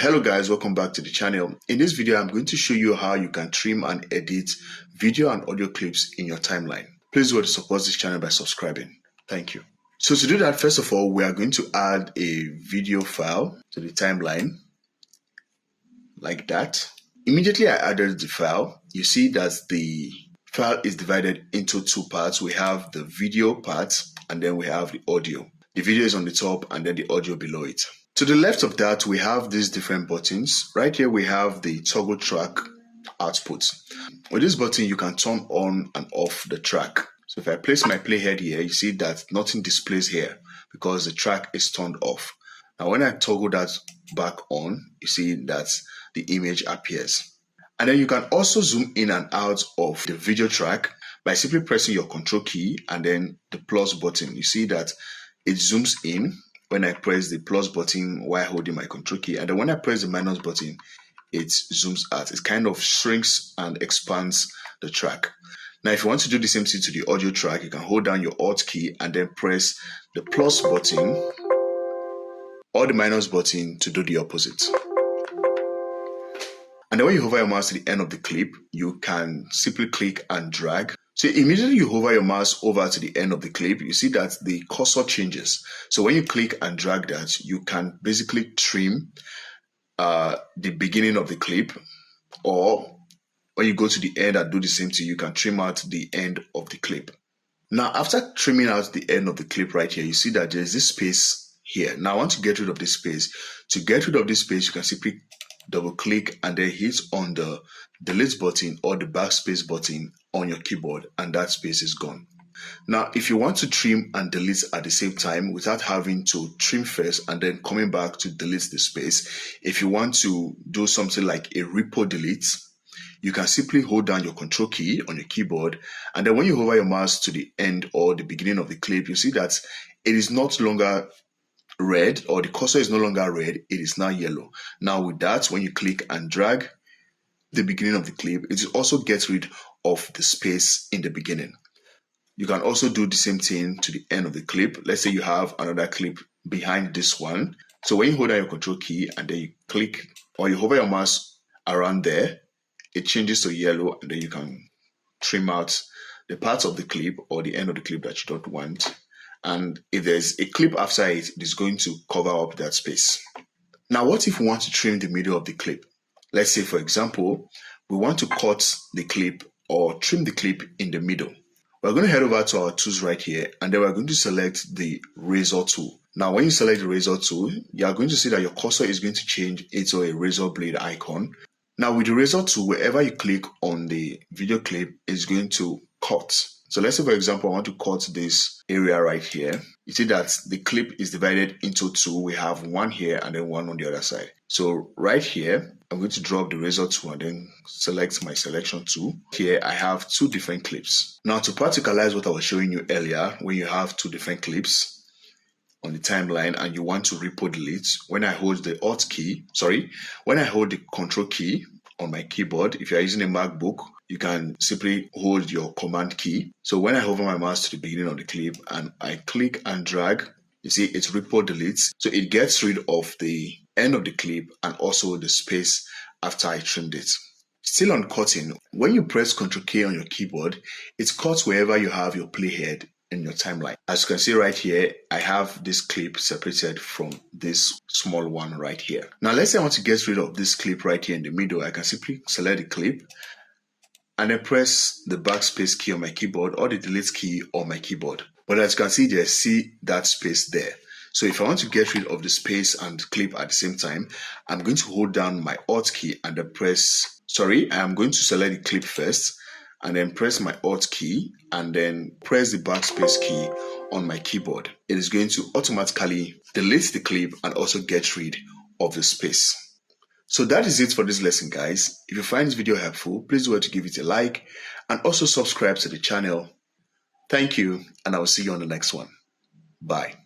Hello guys, welcome back to the channel. In this video, I'm going to show you how you can trim and edit video and audio clips in your timeline. Please do support this channel by subscribing. Thank you. So to do that, first of all, we are going to add a video file to the timeline like that. Immediately I added the file, you see that the file is divided into two parts. We have the video part and then we have the audio. The video is on the top and then the audio below it. To the left of that, we have these different buttons. Right here, we have the toggle track output. With this button, you can turn on and off the track. So if I place my playhead here, you see that nothing displays here because the track is turned off. Now, when I toggle that back on, you see that the image appears. And then you can also zoom in and out of the video track by simply pressing your control key and then the plus button. You see that it zooms in when I press the plus button while holding my control key, and then when I press the minus button, it zooms out. It kind of shrinks and expands the track. Now, if you want to do the same thing to the audio track, you can hold down your Alt key and then press the plus button or the minus button to do the opposite. And then when you hover your mouse to the end of the clip, you can simply click and drag. So immediately you hover your mouse over to the end of the clip, you see that the cursor changes. So when you click and drag that, you can basically trim the beginning of the clip, or when you go to the end and do the same thing, you can trim out the end of the clip. Now, after trimming out the end of the clip right here, you see that there's this space here. Now I want to get rid of this space. To get rid of this space, you can simply double click and then hit on the delete button or the backspace button on your keyboard, and that space is gone. Now, if you want to trim and delete at the same time without having to trim first and then coming back to delete the space, if you want to do something like a repo delete, you can simply hold down your control key on your keyboard, and then when you hover your mouse to the end or the beginning of the clip, you see that it is not longer red, or the cursor is no longer red, it is now yellow. Now with that, when you click and drag the beginning of the clip, it also gets rid of the space in the beginning. You can also do the same thing to the end of the clip. Let's say you have another clip behind this one. So when you hold down your control key and then you click or you hover your mouse around there, it changes to yellow, and then you can trim out the parts of the clip or the end of the clip that you don't want. And if there's a clip after it, it is going to cover up that space. Now, what if we want to trim the middle of the clip? Let's say, for example, we want to cut the clip or trim the clip in the middle. We're going to head over to our tools right here, and then we're going to select the razor tool. Now, when you select the razor tool, you are going to see that your cursor is going to change into a razor blade icon. Now, with the razor tool, wherever you click on the video clip, it's going to cut. So let's say, for example, I want to cut this area right here. You see that the clip is divided into two. We have one here and then one on the other side. So right here, I'm going to drop the razor tool and then select my selection tool. Here, I have two different clips. Now, to practicalize what I was showing you earlier, when you have two different clips on the timeline and you want to repo delete, when I hold the when I hold the control key on my keyboard, if you're using a MacBook, you can simply hold your command key. So when I hover my mouse to the beginning of the clip and I click and drag, you see it's repo delete. So it gets rid of the end of the clip and also the space after I trimmed it. Still on cutting, when you press Ctrl K on your keyboard, it cuts wherever you have your playhead in your timeline. As you can see right here, I have this clip separated from this small one right here. Now let's say I want to get rid of this clip right here in the middle. I can simply select the clip and then press the backspace key on my keyboard or the delete key on my keyboard. But as you can see there, see that space there. So if I want to get rid of the space and clip at the same time, I'm going to hold down my Alt key and then I'm going to select the clip first and then press my Alt key and then press the backspace key on my keyboard. It is going to automatically delete the clip and also get rid of the space. So that is it for this lesson, guys. If you find this video helpful, please do well to give it a like and also subscribe to the channel. Thank you, and I will see you on the next one. Bye.